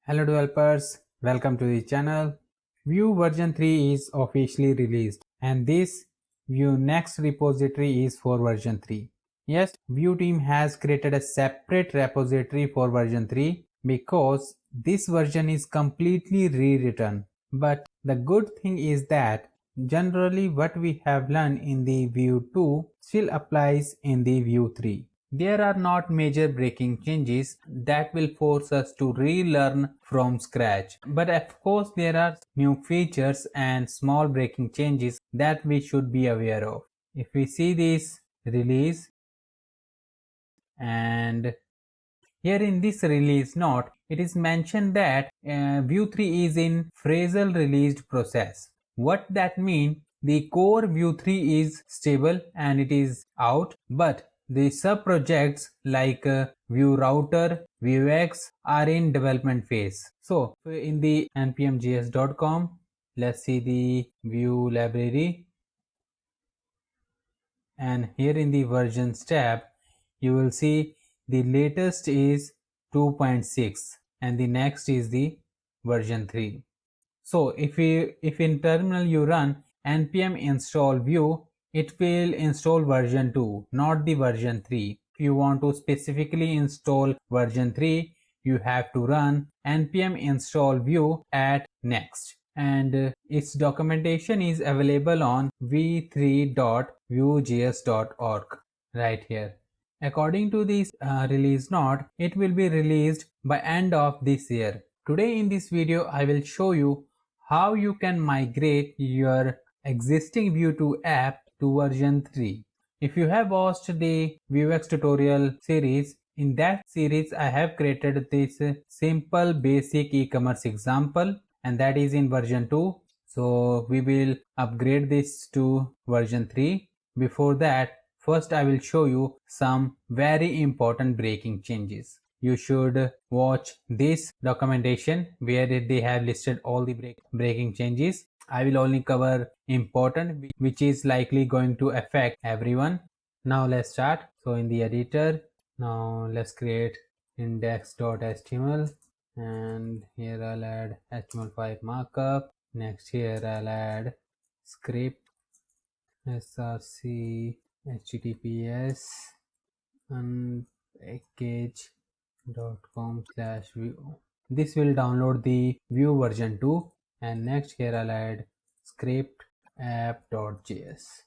Hello developers, welcome to the channel. Vue version 3 is officially released and this Vue Next repository is for version 3. Yes, Vue team has created a separate repository for version 3 because this version is completely rewritten. But the good thing is that generally what we have learned in the Vue 2 still applies in the Vue 3. There are not major breaking changes that will force us to relearn from scratch. But of course there are new features and small breaking changes that we should be aware of. If we see this release, and here in this release note, it is mentioned that Vue 3 is in phrasal released process. What that means, the core Vue 3 is stable and it is out, but the sub-projects like Vue Router, Vuex are in development phase. So in the npmjs.com, let's see the Vue library, and here in the versions tab, you will see the latest is 2.6 and the next is the version 3. So if in terminal you run npm install Vue, it will install version 2, not the version 3. If you want to specifically install version 3, you have to run npm install Vue at next, and its documentation is available on v3.vuejs.org right here. According to this release note, it will be released by end of this year. Today in this video, I will show you how you can migrate your existing Vue 2 app to version 3. If you have watched the Vuex tutorial series, in that series I have created this simple basic e-commerce example, and that is in version 2. So we will upgrade this to version 3. Before that, first I will show you some very important breaking changes. You should watch this documentation where they have listed all the breaking changes. I will only cover important which is likely going to affect everyone. Now let's start. So in the editor, now let's create index.html, and here I'll add HTML5 markup. Next here I'll add script src https unpackage.com/vue. This will download the Vue version 2, and next here I'll add script app.js.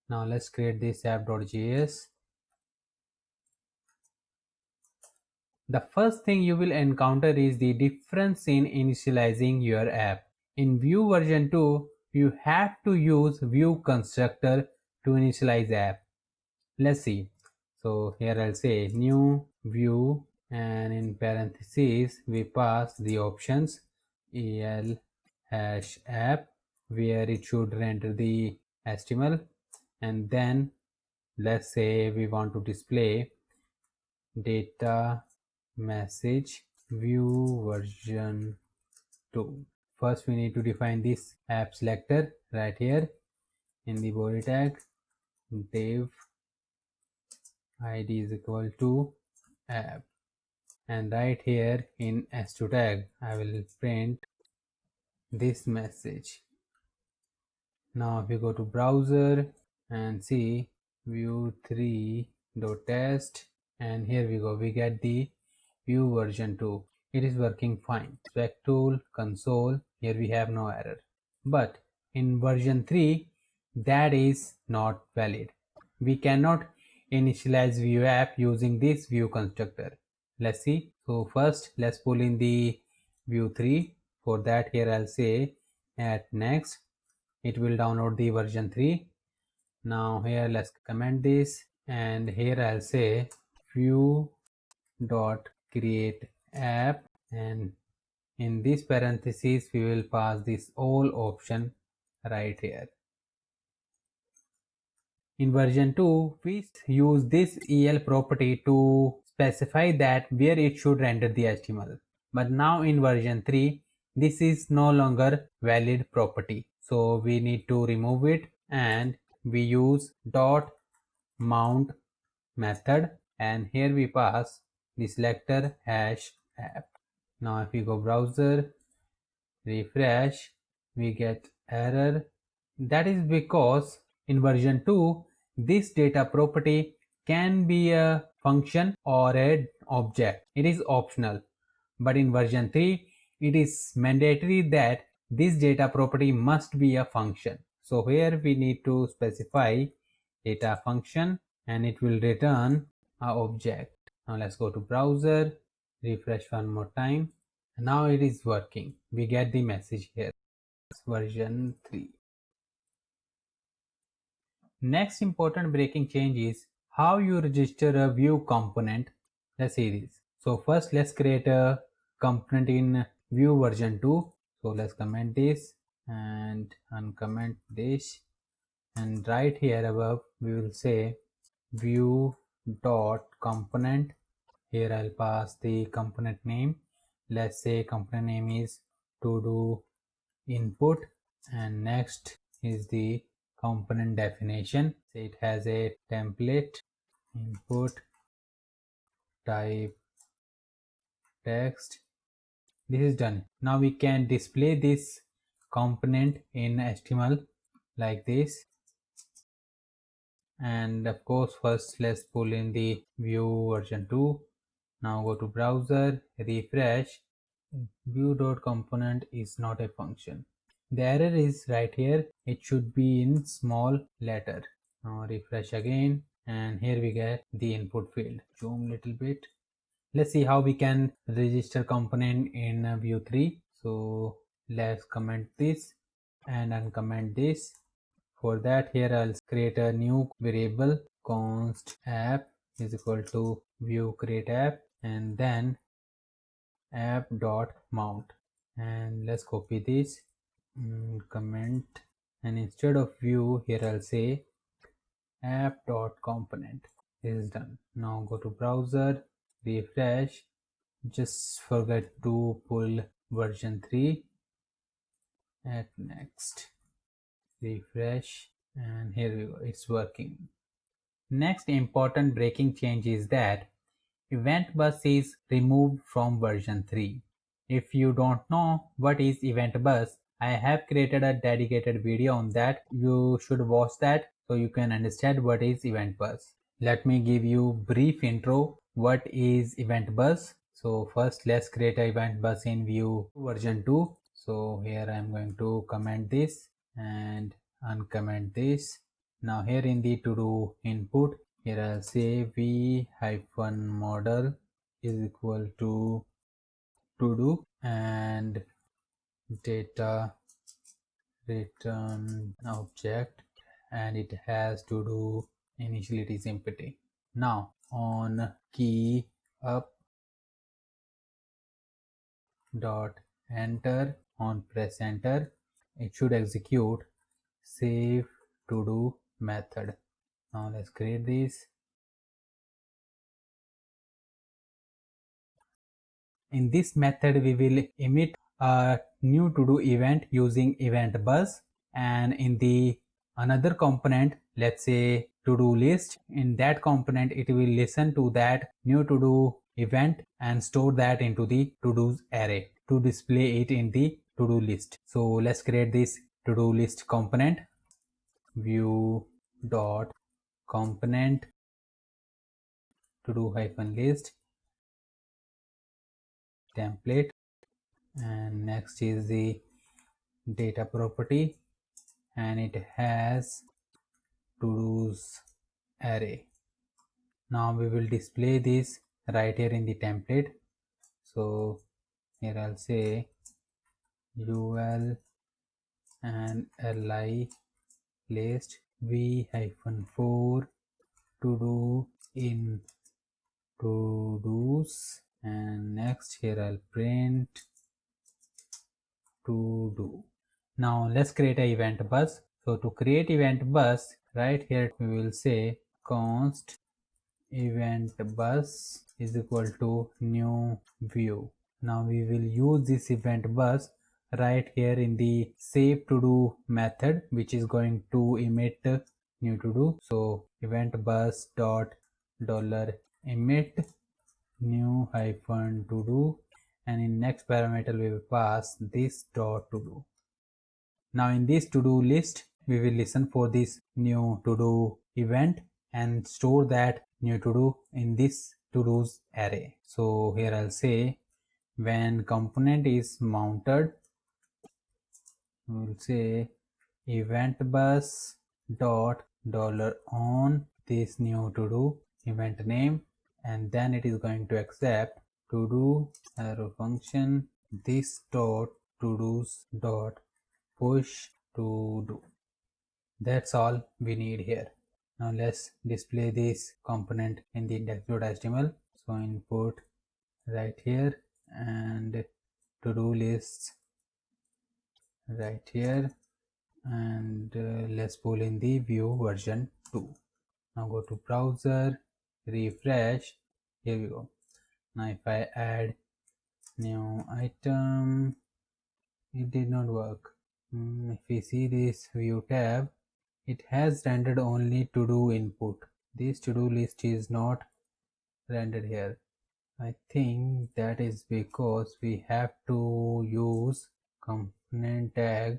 Now let's create this app.js. The first thing you will encounter is the difference in initializing your app. In Vue version 2, you have to use Vue constructor to initialize app. Let's see. So here I'll say new Vue, and in parentheses we pass the options el hash app, where it should render the HTML, and then let's say we want to display data message Vue version 2. First we need to define this app selector right here in the body tag. Div id is equal to app, and right here in s2 tag I will print this message. Now if you go to browser and see vue3.test, and here we go, we get the Vue version 2. It is working fine. Spec tool, console, here we have no error. But in version 3, that is not valid. We cannot initialize Vue app using this Vue constructor. Let's see. So first let's pull in the Vue 3. For that here I'll say at next. It will download the version 3. Now here let's comment this, and here I'll say Vue dot create app, and in this parentheses we will pass this all option right here. In version 2, we use this el property to specify that where it should render the HTML. But now in version 3, this is no longer valid property. So we need to remove it, and we use dot mount method, and here we pass the selector hash app. Now if we go browser, refresh, we get error. That is because in version 2 this data property can be a function or an object. It is optional. But in version 3 it is mandatory that this data property must be a function. So here we need to specify data function and it will return a object. Now let's go to browser, refresh one more time. Now it is working. We get the message here. It's version 3. Next important breaking change is how you register a Vue component. Let's see this. So first let's create a component in Vue version 2. So let's comment this and uncomment this, and right here above we will say Vue dot component. Here I'll pass the component name. Let's say component name is to do input, and next is the component definition. So it has a template, input type text. This is done. Now we can display this component in HTML like this. And of course first let's pull in the Vue version 2. Now go to browser, refresh. Vue.component is not a function. The error is right here. It should be in small letter. Now refresh again, and here we get the input field. Zoom little bit. Let's see how we can register component in Vue 3. So let's comment this and uncomment this. For that, here I'll create a new variable, const app is equal to Vue create app, and then app.mount. And let's copy this, comment, and instead of Vue here I'll say app.component. This is done. Now go to browser, refresh. Just forget to pull version 3 at next, refresh, and here we go, it's working. Next important breaking change is that Event Bus is removed from version 3. If you don't know what is Event Bus, I have created a dedicated video on that. You should watch that so you can understand what is Event Bus. Let me give you brief intro what is Event Bus. So first let's create an Event Bus in Vue version 2. So here I am going to comment this and uncomment this. Now here in the to do input, here I'll say v-model is equal to do and data return object, and it has to do initially it is empty. Now on key up dot enter, on press enter, it should execute save to do method. Now let's create this. In this method we will emit a new to do event using event bus, and in the another component, let's say to do list, in that component it will listen to that new to do event and store that into the to do's array to display it in the to do list. So let's create this to do list component, Vue dot component to do hyphen list template, and next is the data property, and it has to do's array. Now we will display this right here in the template. So here I'll say ul and li list v-4 to do in to do's, and next here I'll print to do. Now let's create an event bus. So to create event bus, right here we will say const event bus is equal to new Vue. Now we will use this event bus right here in the save to do method, which is going to emit new to do. So event bus dot dollar emit new hyphen to do, and in next parameter we will pass this dot to do. Now in this to do list we will listen for this new to do event and store that new to do in this to do's array. So here I'll say when component is mounted, we'll say event bus dot dollar on this new to do event name, and then it is going to accept to do arrow function this dot to do's dot push to do. That's all we need here. Now let's display this component in the index.html. So input right here and to do lists right here, and let's pull in the view version 2. Now go to browser, refresh, here we go. Now if I add new item, it did not work. If we see this view tab, it has rendered only to do input. This to do list is not rendered here. I think that is because we have to use component tag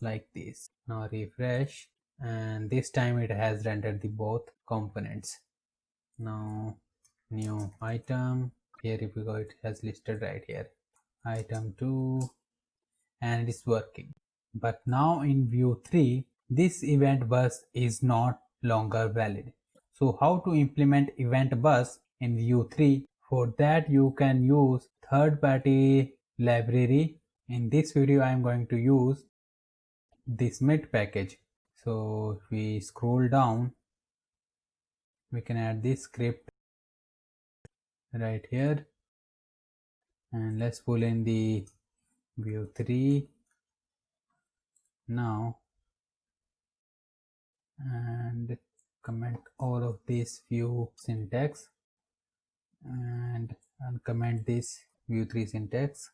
like this. Now refresh, and this time it has rendered the both components. Now new item, here if we go, it has listed right here item 2, and it is working. But now in view 3 this event bus is not longer valid. So how to implement event bus in view 3? For that you can use third-party library. In this video I am going to use this Mint package. So if we scroll down, we can add this script right here, and let's pull in the view 3 now and comment all of this view syntax and uncomment this view 3 syntax,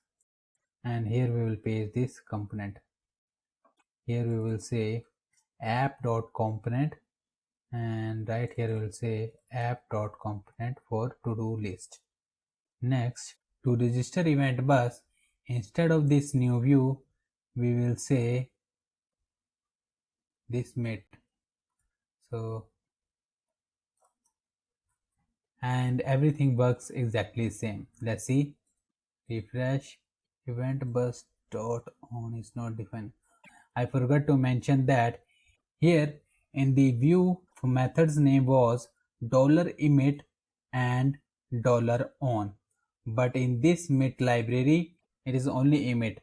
and here we will paste this component. Here we will say app.component, and right here we will say app.component for to-do list. Next, to register event bus, instead of this new view we will say this Mint. So and everything works exactly same. Let's see, refresh, event bus dot on is not defined. I forgot to mention that here in the view methods name was $emit and $on, but in this Mint library it is only emit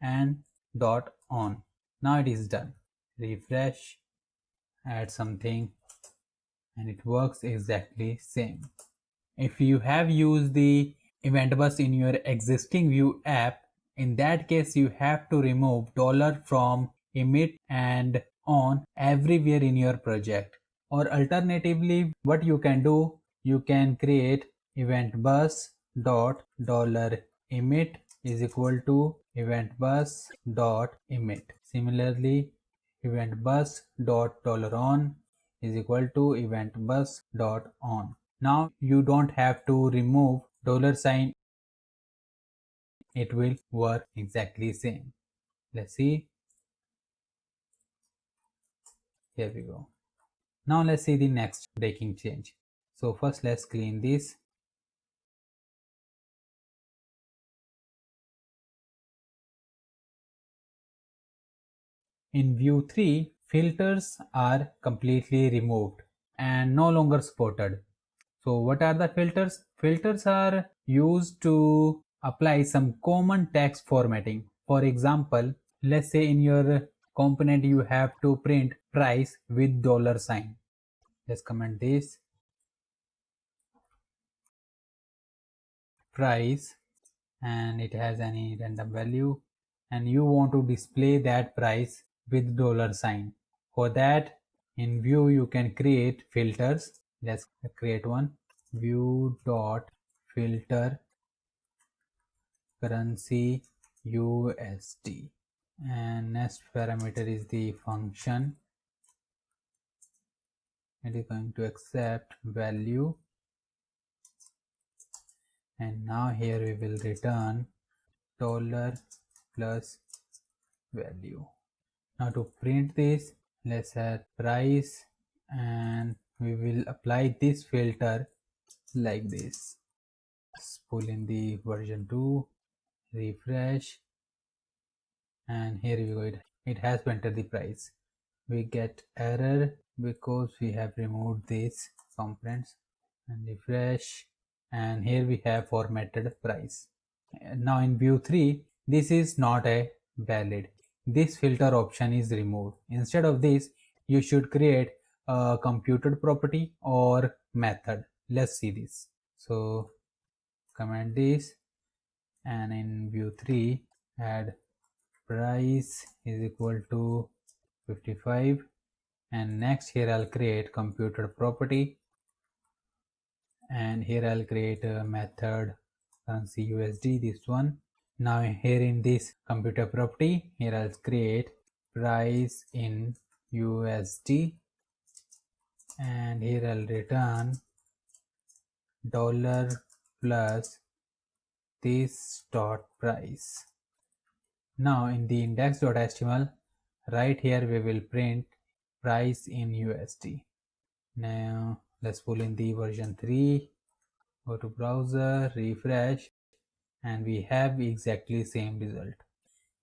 and .on. Now it is done. Refresh, add something, and it works exactly same. If you have used the event bus in your existing view app, in that case you have to remove dollar from emit and on everywhere in your project. Or alternatively, what you can do, you can create event bus dot dollar emit is equal to event bus dot emit. Similarly, event bus dot dollar on is equal to event bus dot on. Now you don't have to remove $sign, it will work exactly same. Let's see, here we go. Now let's see the next breaking change. So first let's clean this. In view 3, filters are completely removed and no longer supported. So what are the filters? Filters are used to apply some common text formatting. For example, let's say in your component you have to print price with $sign. Let's comment this price, and it has any random value, and you want to display that price with $sign. For that, in view you can create filters. Let's create one, view dot filter currency USD, and next parameter is the function. It is going to accept value and now here we will return dollar plus value. Now to print this, let's add price, and we will apply this filter like this. Let's pull in the version 2, refresh, and here we go, it has entered the price. We get error because we have removed these components, and refresh, and here we have formatted price. Now in view 3, this is not a valid. This filter option is removed. Instead of this, you should create a computed property or method. Let's see this. So comment this, and in view 3, add price is equal to 55, and next here I'll create computed property, and here I'll create a method currency USD, this one. Now here in this computer property, here I'll create price in USD, and here I'll return dollar plus this dot price. Now in the index.html, right here we will print price in USD. Now let's pull in the version 3, go to browser, refresh, and we have exactly same result.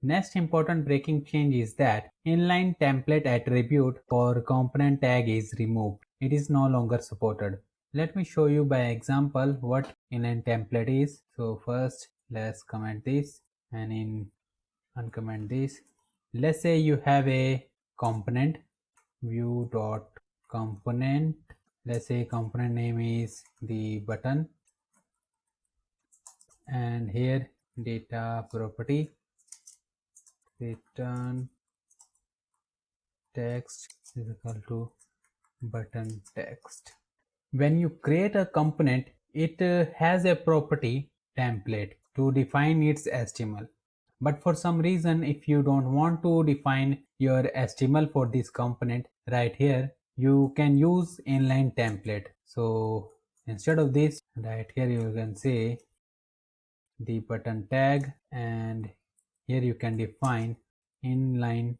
Next important breaking change is that inline template attribute for component tag is removed. It is no longer supported. Let me show you by example what inline template is. So first let's comment this, and in uncomment this. Let's say you have a component view dot component. Let's say component name is the button, and here data property return text is equal to button text. When you create a component, it has a property template to define its HTML. But for some reason, if you don't want to define your HTML for this component right here, you can use inline template. So instead of this, right here you can say the button tag, and here you can define inline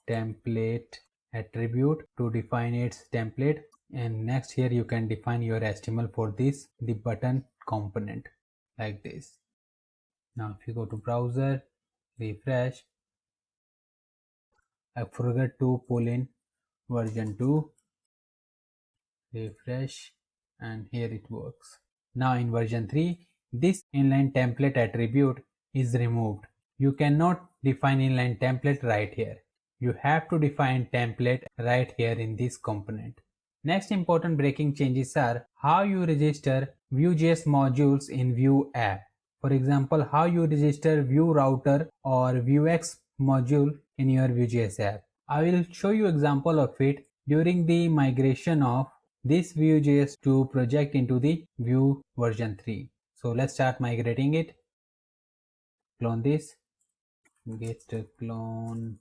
template attribute to define its template, and next here you can define your HTML for this, the button component, like this. Now if you go to browser, refresh, I forgot to pull in version 2, refresh, and here it works. Now in version 3, this inline template attribute is removed. You cannot define inline template right here. You have to define template right here in this component. Next important breaking changes are how you register Vue.js modules in Vue app. For example, how you register Vue router or Vuex module in your Vue.js app. I will show you example of it during the migration of this Vue.js 2 project into the Vue version 3. So let's start migrating it. Clone this, git clone.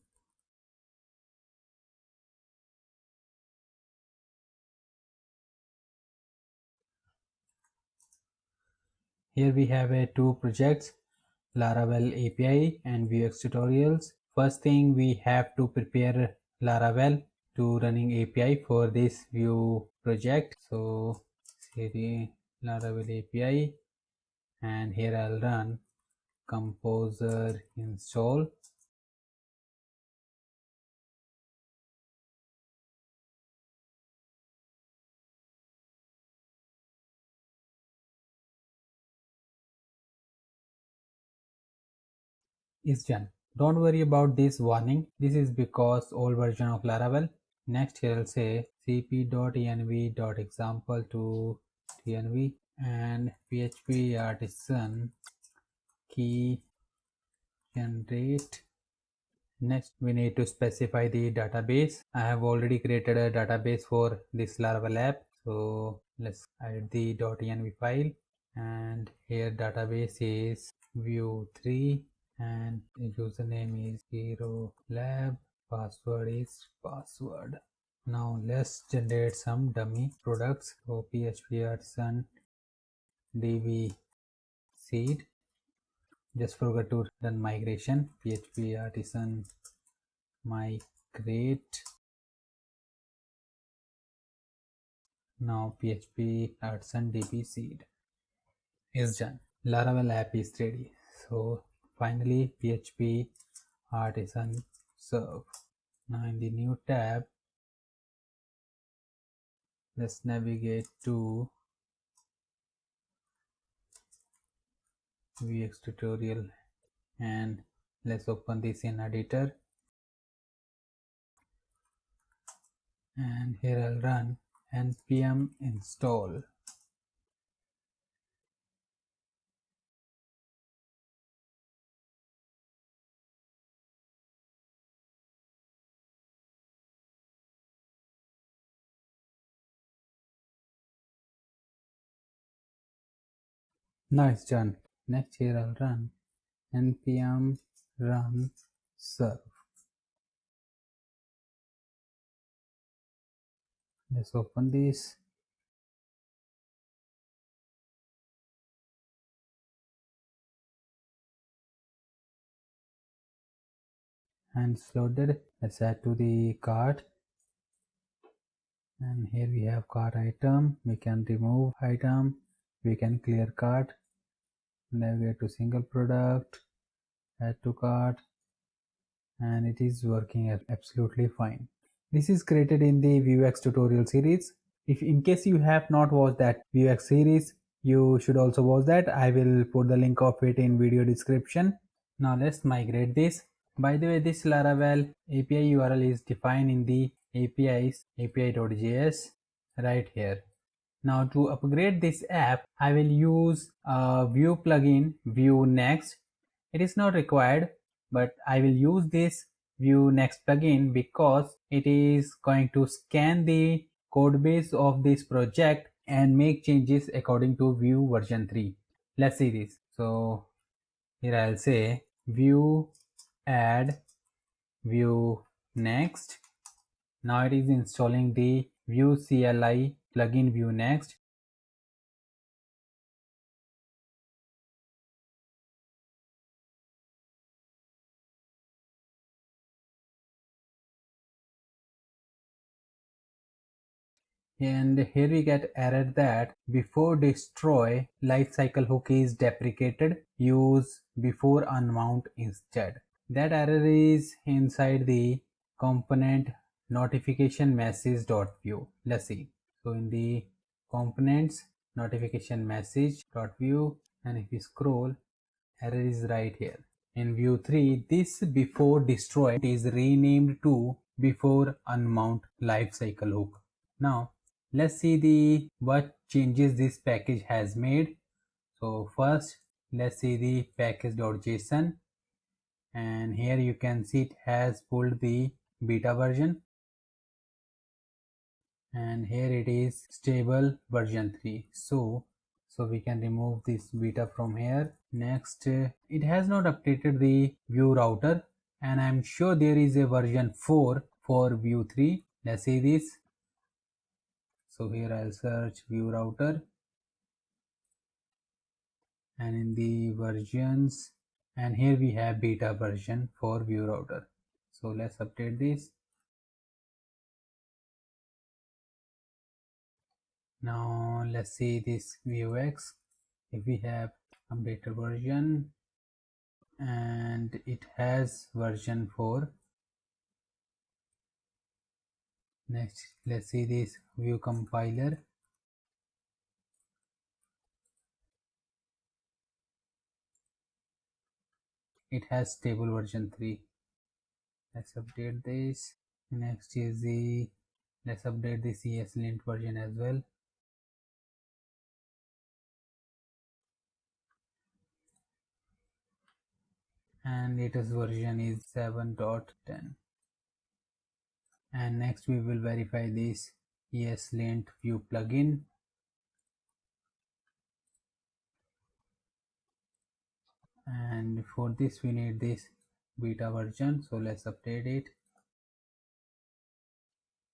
Here we have two projects, Laravel API and Vuex tutorials. First thing, we have to prepare Laravel to running API for this Vue project. So cd Laravel API, and here I'll run composer install. Is done. Don't worry about this warning. This is because old version of Laravel. Next here I'll say cp.env.example to env, and php artisan key generate. Next we need to specify the database. I have already created a database for this Laravel app. So let's add the .env file, and here database is vue3, and the username is zero lab, password is password. Now let's generate some dummy products. So php artisan db seed. Just forgot to run migration. PHP artisan migrate. Now PHP artisan db seed is done. Laravel app is ready. So finally PHP artisan serve. Now in the new tab, let's navigate to VX tutorial and let's open this in editor, and here I'll run npm install. Now it's done. Next here I'll run npm run serve. Let's open this. And it's loaded. Let's add to the cart. And here we have cart item. We can remove item. We can clear cart. Navigate to single product. Add to cart. And it is working absolutely fine. This is created in the Vuex tutorial series. If in case you have not watched that Vuex series, you should also watch that. I will put the link of it in video description. Now let's migrate this. By the way, this Laravel API URL is defined in the APIs api.js right here. Now to upgrade this app, I will use a Vue plugin, Vue Next. It is not required, but I will use this Vue Next plugin because it is going to scan the code base of this project and make changes according to Vue version 3. Let's see this. So here I'll say Vue add Vue Next. Now it is installing the Vue CLI plugin Vue Next. And here we get error that before destroy lifecycle hook is deprecated, use before unmount instead. That error is inside the component notification message.vue. Let's see. So in the components notification message.vue, and if we scroll, error is right here. In Vue 3, this before destroy is renamed to before unmount lifecycle hook. Now let's see the what changes this package has made. So first let's see the package.json, and here you can see it has pulled the beta version, and here it is stable version 3. So we can remove this beta from here. Next, it has not updated the Vue router, and I'm sure there is a version 4 for Vue 3. Let's see this. So here I'll search Vue router, and in the versions, and here we have beta version for Vue router. So let's update this. Now let's see this Vuex. If we have updated version, and it has version 4. Next, let's see this Vue compiler. It has stable version 3. Let's update this. Next is the, let's update the ESLint version as well. And latest version is 7.10. And next we will verify this ESLint Vue plugin. And for this we need this beta version, so let's update it.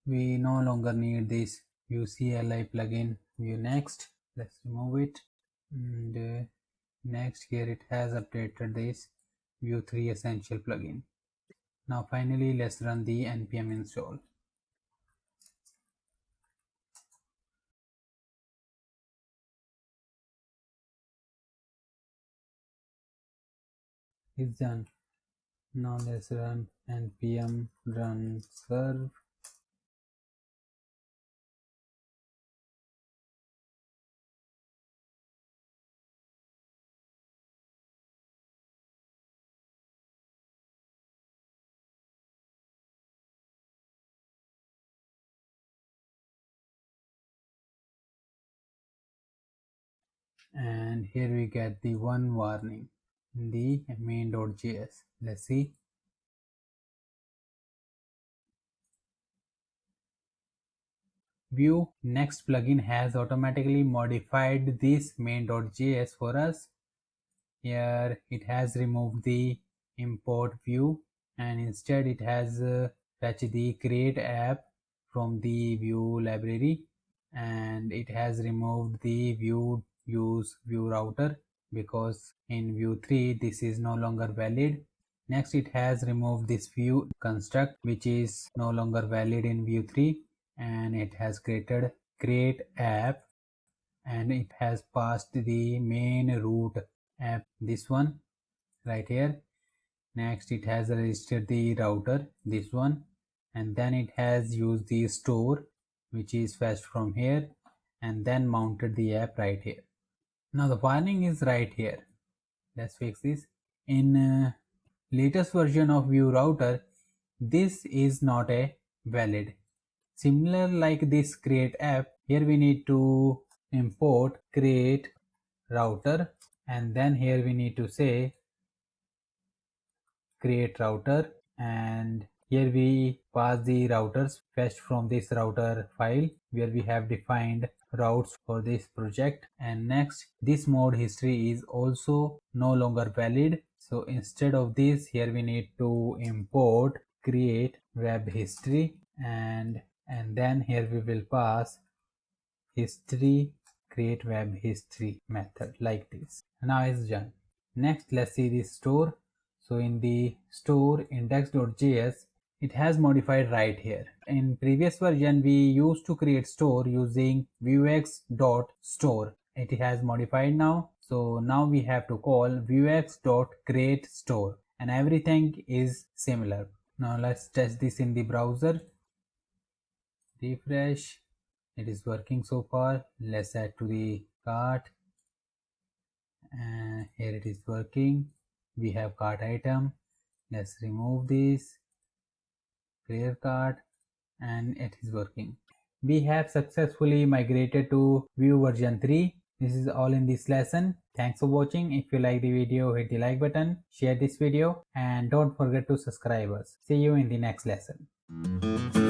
We no longer need this Vue CLI plugin Vue Next. Let's remove it. And next here it has updated this Vue 3 Essential plugin. Now finally let's run the npm install. It's done. Now let's run npm run serve. And here we get the one warning in the main.js. Let's see. Vue next plugin has automatically modified this main.js for us. Here it has removed the import Vue and instead it has fetched the create app from the Vue library, and it has removed the Vue use Vue router because in Vue 3 this is no longer valid. Next it has removed this Vue construct which is no longer valid in Vue 3, and it has created create app and it has passed the main root app, this one right here. Next it has registered the router, this one, and then it has used the store which is fetched from here and then mounted the app right here. Now the warning is right here. Let's fix this. In latest version of Vue router, this is not a valid. Similar like this create app, here we need to import create router, and then here we need to say create router, and here we pass the routers fetched from this router file where we have defined routes for this project. And next, this mode history is also no longer valid, so instead of this here we need to import create web history, and then here we will pass history create web history method like this. Now it's done. Next let's see the store. So in the store index.js, it has modified right here. In previous version we used to create store using vuex.store. It has modified now, so now we have to call vuex.create store, and everything is similar. Now let's test this in the browser. Refresh. It is working so far. Let's add to the cart, and here it is working. We have cart item. Let's remove this, clear cart, and it is working. We have successfully migrated to Vue version 3. This is all in this lesson. Thanks for watching. If you like the video, hit the like button, share this video, and don't forget to subscribe us. See you in the next lesson.